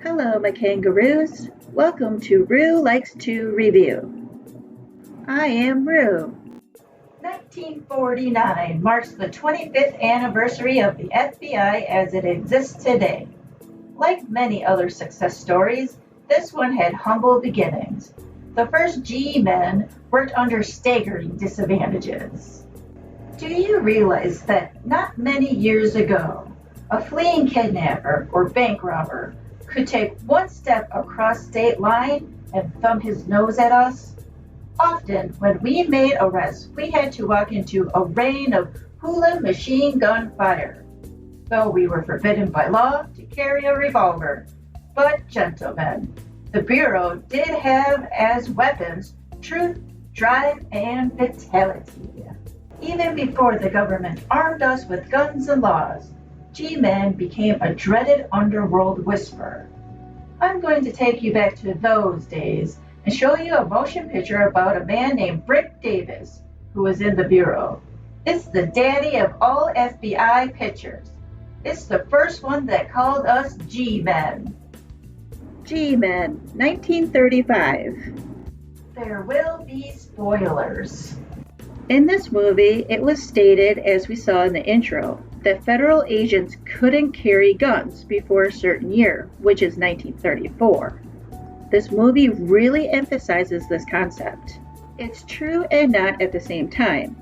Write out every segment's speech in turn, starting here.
Hello, my kangaroos. Welcome to Rue Likes to Review. I am Rue. 1949 marks the 25th anniversary of the FBI as it exists today. Like many other success stories, this one had humble beginnings. The first G-men worked under staggering disadvantages. Do you realize that not many years ago, a fleeing kidnapper or bank robber could take one step across state line and thumb his nose at us? Often, when we made arrests, we had to walk into a rain of hula machine gun fire, though we were forbidden by law to carry a revolver. But, gentlemen, the Bureau did have as weapons truth, drive, and fatality. Even before the government armed us with guns and laws, G-Men became a dreaded underworld whisper. I'm going to take you back to those days and show you a motion picture about a man named Brick Davis, who was in the Bureau. It's the daddy of all FBI pictures. It's the first one that called us G-Men. G-Men, 1935. There will be spoilers. In this movie, it was stated, as we saw in the intro, that federal agents couldn't carry guns before a certain year, which is 1934. This movie really emphasizes this concept. It's true and not at the same time.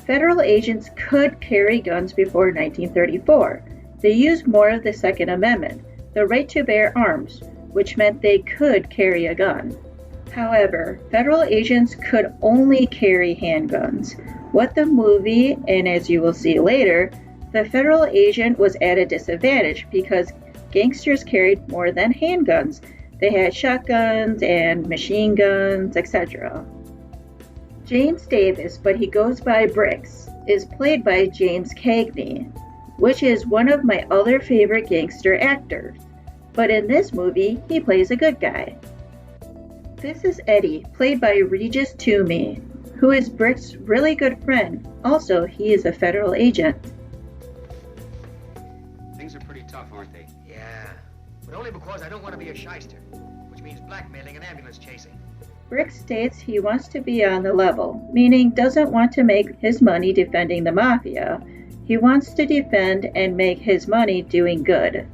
Federal agents could carry guns before 1934. They used more of the Second Amendment, the right to bear arms, which meant they could carry a gun. However, federal agents could only carry handguns. What the movie, and as you will see later, the federal agent was at a disadvantage because gangsters carried more than handguns. They had shotguns and machine guns, etc. James Davis, but he goes by Bricks, is played by James Cagney, which is one of my other favorite gangster actors. But in this movie, he plays a good guy. This is Eddie, played by Regis Toomey, who is Brick's really good friend. Also, he is a federal agent. Things are pretty tough, aren't they? Yeah, but only because I don't want to be a shyster, which means blackmailing and ambulance chasing. Brick states he wants to be on the level, meaning doesn't want to make his money defending the mafia. He wants to defend and make his money doing good.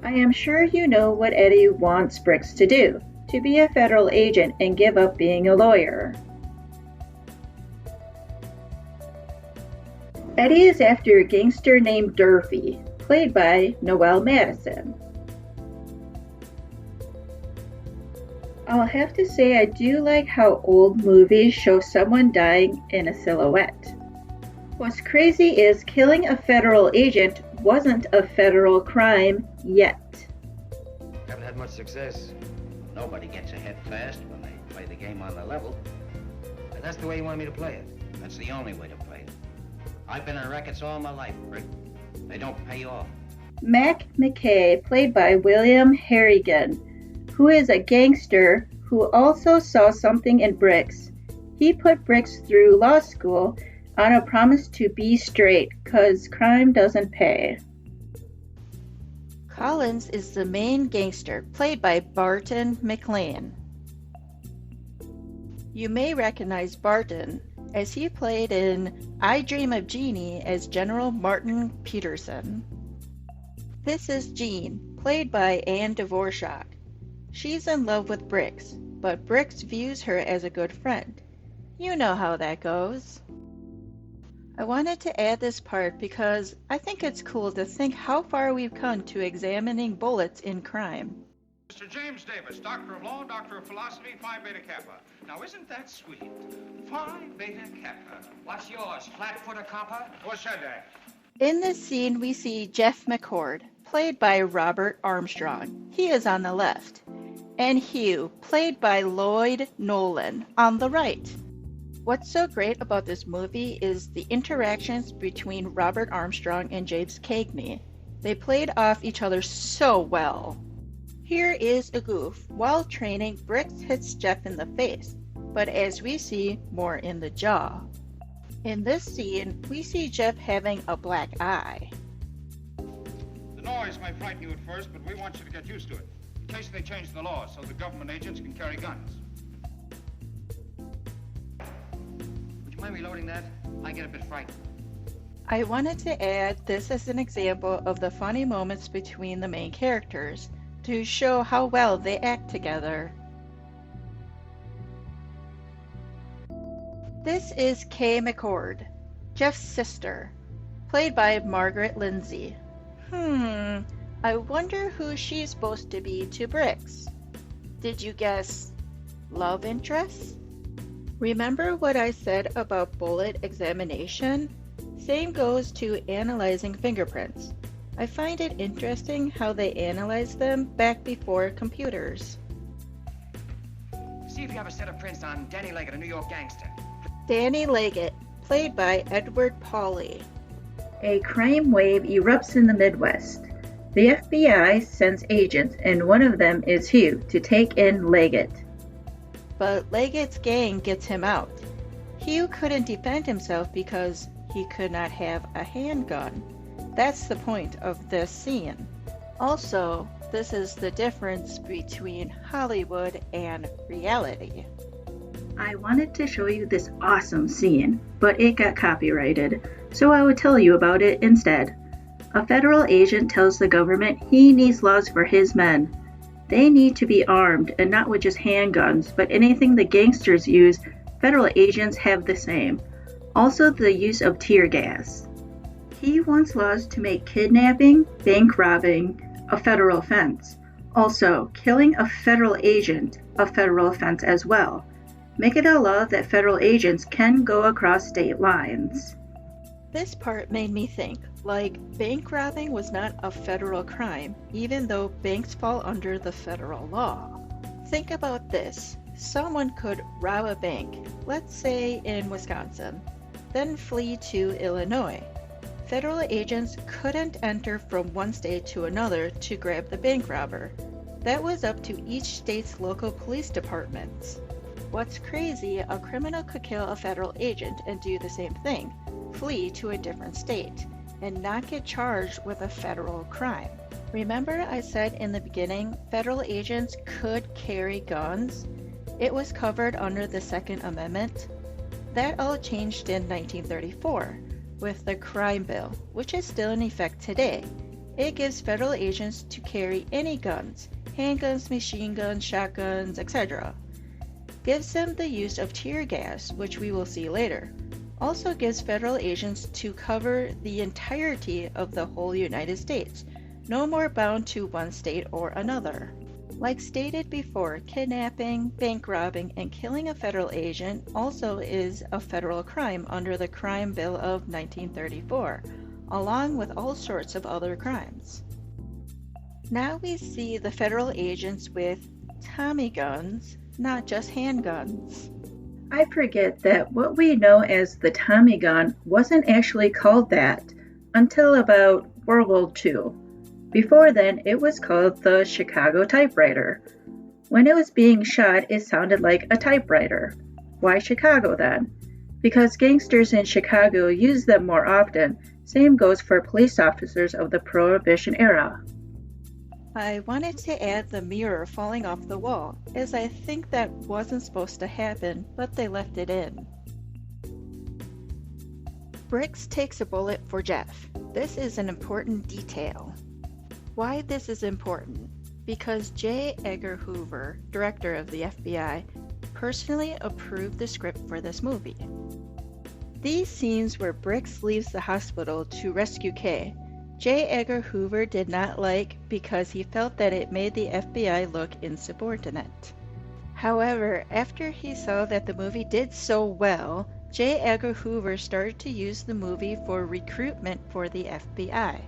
I am sure you know what Eddie wants Bricks to do, to be a federal agent and give up being a lawyer. Eddie is after a gangster named Durfee, played by Noel Madison. I'll have to say I do like how old movies show someone dying in a silhouette. What's crazy is killing a federal agent wasn't a federal crime yet. Haven't had much success. Nobody gets ahead fast when they play the game on the level. And that's the way you want me to play it. That's the only way to play it. I've been in rackets all my life, Brick. They don't pay off. Mac McKay, played by William Harrigan, who is a gangster who also saw something in Bricks. He put Bricks through law school on a promise to be straight, 'cause crime doesn't pay. Collins is the main gangster, played by Barton McLean. You may recognize Barton, as he played in I Dream of Jeannie as General Martin Peterson. This is Jean, played by Anne Dvorak. She's in love with Bricks, but Bricks views her as a good friend. You know how that goes. I wanted to add this part because I think it's cool to think how far we've come to examining bullets in crime. Mr. James Davis, Doctor of Law, Doctor of Philosophy, Phi Beta Kappa. Now, isn't that sweet? Phi Beta Kappa. What's yours, flat-footer copper? Who said that? In this scene, we see Jeff McCord, played by Robert Armstrong. He is on the left. And Hugh, played by Lloyd Nolan, on the right. What's so great about this movie is the interactions between Robert Armstrong and James Cagney. They played off each other so well. Here is a goof. While training, Bricks hits Jeff in the face, but as we see, more in the jaw. In this scene, we see Jeff having a black eye. The noise might frighten you at first, but we want you to get used to it. in case they change the law so the government agents can carry guns. Would you mind reloading that? I get a bit frightened. I wanted to add this as an example of the funny moments between the main characters to show how well they act together. This is Kay McCord, Jeff's sister, played by Margaret Lindsay. I wonder who she's supposed to be to Bricks. Did you guess love interest? Remember what I said about bullet examination? Same goes to analyzing fingerprints. I find it interesting how they analyze them back before computers. See if you have a set of prints on Danny Leggett, a New York gangster. Danny Leggett, played by Edward Pauley. A crime wave erupts in the Midwest. The FBI sends agents, and one of them is Hugh, to take in Leggett. But Leggett's gang gets him out. Hugh couldn't defend himself because he could not have a handgun. That's the point of this scene. Also, this is the difference between Hollywood and reality. I wanted to show you this awesome scene, but it got copyrighted, so I would tell you about it instead. A federal agent tells the government he needs laws for his men. They need to be armed and not with just handguns, but anything the gangsters use, federal agents have the same. Also the use of tear gas. He wants laws to make kidnapping, bank robbing a federal offense. Also, killing a federal agent a federal offense as well. Make it a law that federal agents can go across state lines. This part made me think, like, bank robbing was not a federal crime, even though banks fall under the federal law. Think about this. Someone could rob a bank, let's say in Wisconsin, then flee to Illinois. Federal agents couldn't enter from one state to another to grab the bank robber. That was up to each state's local police departments. What's crazy, a criminal could kill a federal agent and do the same thing, flee to a different state, and not get charged with a federal crime. Remember I said in the beginning, federal agents could carry guns? It was covered under the Second Amendment. That all changed in 1934 with the Crime Bill, which is still in effect today. It gives federal agents to carry any guns, handguns, machine guns, shotguns, etc. Gives them the use of tear gas, which we will see later. Also gives federal agents to cover the entirety of the whole United States, no more bound to one state or another. Like stated before, kidnapping, bank robbing, and killing a federal agent also is a federal crime under the Crime Bill of 1934, along with all sorts of other crimes. Now we see the federal agents with Tommy guns, not just handguns. I forget that what we know as the Tommy gun wasn't actually called that until about World War II. Before then, it was called the Chicago typewriter. When it was being shot, it sounded like a typewriter. Why Chicago then? Because gangsters in Chicago used them more often. Same goes for police officers of the Prohibition era. I wanted to add the mirror falling off the wall, as I think that wasn't supposed to happen, but they left it in. Bricks takes a bullet for Jeff. This is an important detail. Why this is important? Because J. Edgar Hoover, director of the FBI, personally approved the script for this movie. These scenes where Bricks leaves the hospital to rescue Kay, J. Edgar Hoover did not like because he felt that it made the FBI look insubordinate. However, after he saw that the movie did so well, J. Edgar Hoover started to use the movie for recruitment for the FBI.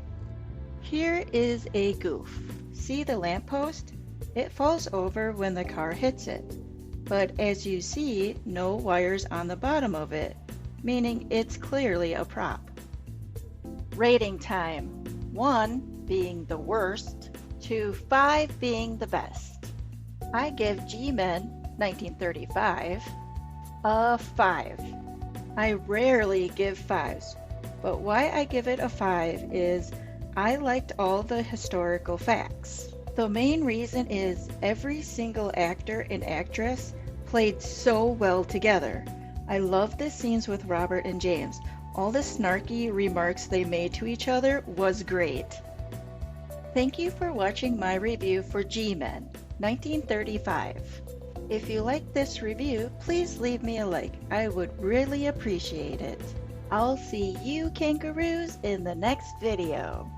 Here is a goof. See the lamppost? It falls over when the car hits it. But as you see, no wires on the bottom of it, meaning it's clearly a prop. Rating time. 1 being the worst, to 5 being the best. I give G-Men 1935 a 5. I rarely give 5s, but why I give it a 5 is I liked all the historical facts. The main reason is every single actor and actress played so well together. I love the scenes with Robert and James. All the snarky remarks they made to each other was great. Thank you for watching my review for G-Men, 1935. If you like this review, please leave me a like. I would really appreciate it. I'll see you kangaroos in the next video.